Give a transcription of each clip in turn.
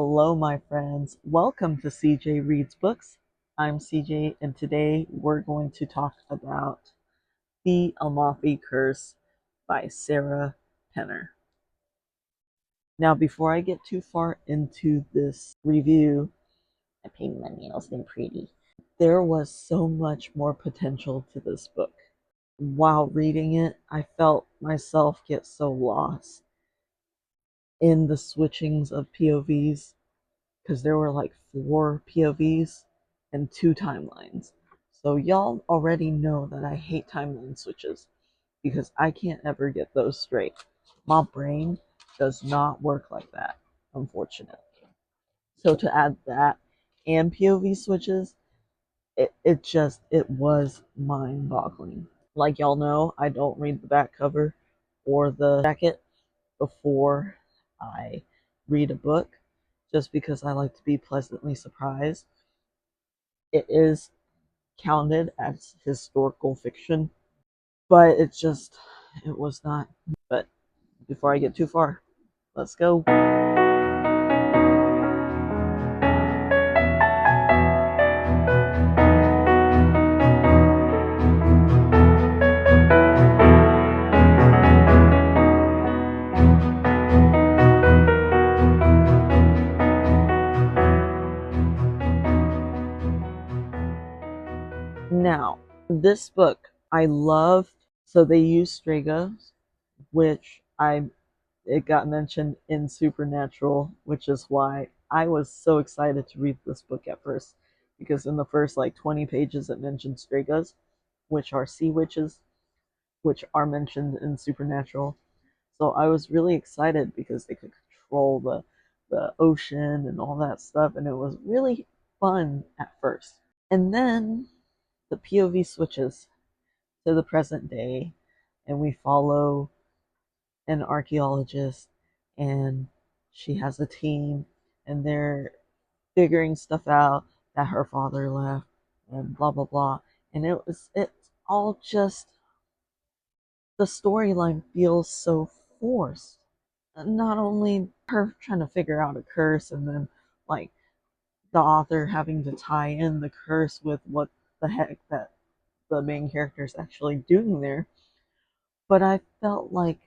Hello, my friends. Welcome to CJ Reads Books. I'm CJ, and today we're going to talk about The Amalfi Curse by Sarah Penner. Now, before I get too far into this review, I painted my nails in pretty. There was so much more potential to this book. While reading it, I felt myself get so lost in the switchings of POVs because there were like 4 POVs and 2 timelines. So y'all already know that I hate timeline switches because I can't ever get those straight. My brain does not work like that, unfortunately. So to add that and POV switches, it was mind-boggling. Like y'all know, I don't read the back cover or the jacket before I read a book just because I like to be pleasantly surprised. It is counted as historical fiction, but it was not. But before I get too far, let's go. Now, this book I loved. So they use Strega, which it got mentioned in Supernatural, which is why I was so excited to read this book at first, because in the first like 20 pages it mentioned Stregas, which are sea witches, which are mentioned in Supernatural. So I was really excited because they could control the ocean and all that stuff, and it was really fun at first. And then the POV switches to the present day, and we follow an archaeologist, and she has a team, and they're figuring stuff out that her father left, and blah blah blah. And it's all just, the storyline feels so forced. Not only her trying to figure out a curse, and then like the author having to tie in the curse with what the heck that the main character is actually doing there, but I felt like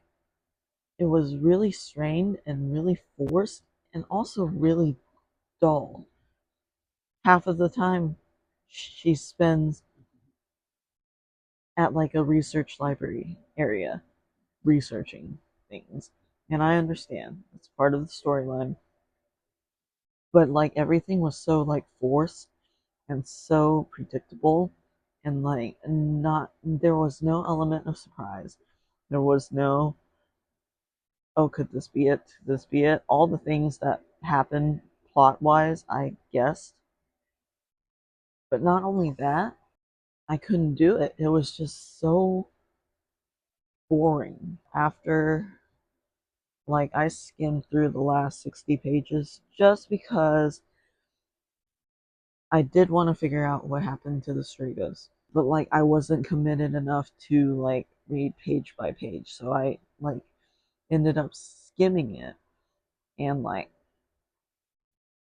it was really strained and really forced and also really dull. Half of the time she spends at like a research library area researching things. And I understand it's part of the storyline. But like everything was so like forced and so predictable, and like not, there was no element of surprise. There was no, oh, could this be it? Could this be it? All the things that happened plot wise, I guessed. But not only that, I couldn't do it. It was just so boring. After, like, I skimmed through the last 60 pages just because I did want to figure out what happened to the Stregas. But, like, I wasn't committed enough to, like, read page by page. So I, like, ended up skimming it. And, like,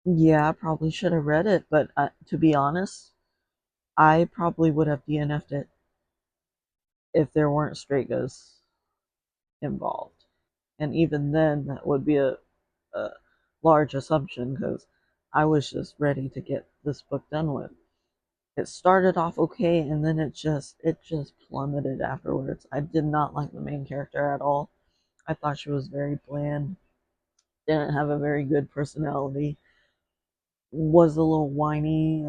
yeah, I probably should have read it. But to be honest, I probably would have DNF'd it if there weren't Stregas involved. And even then, that would be a large assumption because I was just ready to get this book done with. It started off okay, and then it just plummeted afterwards. I did not like the main character at all. I thought she was very bland, didn't have a very good personality, was a little whiny,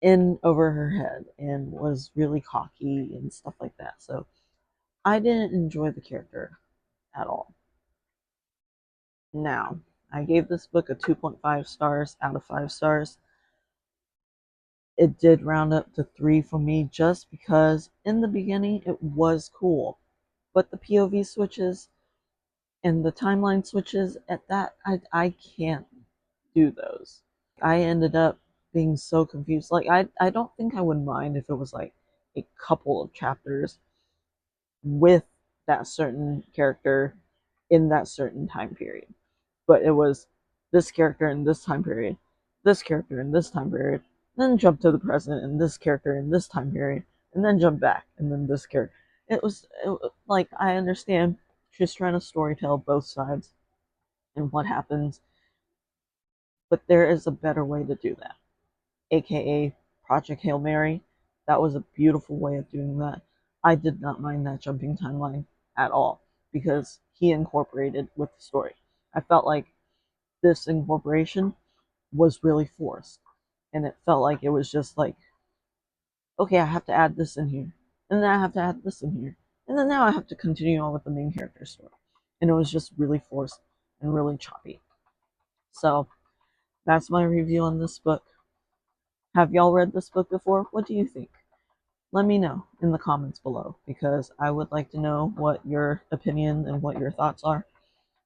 in over her head, and was really cocky and stuff like that. So I didn't enjoy the character at all. Now, I gave this book a 2.5 stars out of 5 stars. It did round up to 3 for me just because in the beginning it was cool. But the POV switches and the timeline switches, at that, I can't do those. I ended up being so confused. Like, I don't think I would mind if it was like a couple of chapters with that certain character in that certain time period. But it was this character in this time period, this character in this time period, then jump to the present and this character in this time period, and then jump back and then this character. Like, I understand she's trying to storytell both sides and what happens, but there is a better way to do that, aka Project Hail Mary. That was a beautiful way of doing that. I did not mind that jumping timeline at all because he incorporated with the story. I felt like this incorporation was really forced, and it felt like it was just like, okay, I have to add this in here, and then I have to add this in here, and then now I have to continue on with the main character story, and it was just really forced and really choppy. So that's my review on this book. Have y'all read this book before? What do you think? Let me know in the comments below because I would like to know what your opinion and what your thoughts are.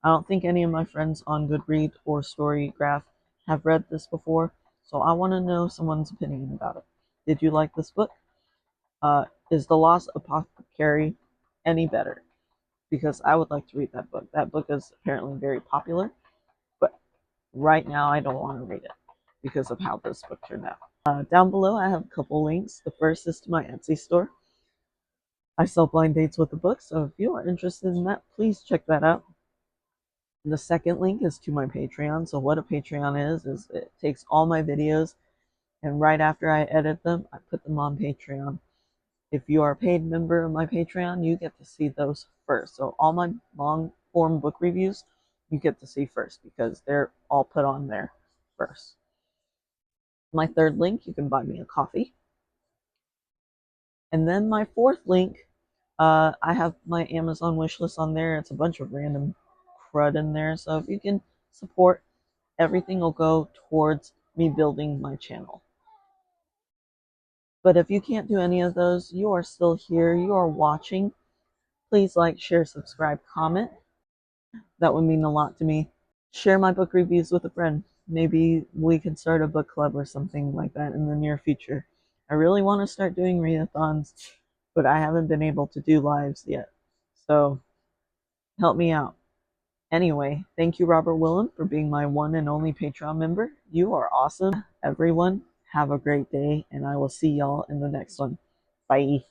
I don't think any of my friends on Goodreads or Storygraph have read this before, so I want to know someone's opinion about it. Did you like this book? Is The Lost Apothecary any better? Because I would like to read that book. That book is apparently very popular, but right now I don't want to read it because of how this book turned out. Down below I have a couple links. The first is to my Etsy store. I sell blind dates with the book, so if you are interested in that, please check that out. The second link is to my Patreon. So what a Patreon is it takes all my videos and right after I edit them, I put them on Patreon. If you are a paid member of my Patreon, you get to see those first. So all my long form book reviews, you get to see first because they're all put on there first. My third link, you can buy me a coffee. And then my fourth link, I have my Amazon wishlist on there. It's a bunch of random crud in there. So if you can support, everything will go towards me building my channel. But if you can't do any of those, you are still here, you are watching. Please like, share, subscribe, comment. That would mean a lot to me. Share my book reviews with a friend. Maybe we could start a book club or something like that in the near future. I really want to start doing readathons, but I haven't been able to do lives yet. So help me out. Anyway, thank you, Robert Willem, for being my one and only Patreon member. You are awesome. Everyone, have a great day, and I will see y'all in the next one. Bye.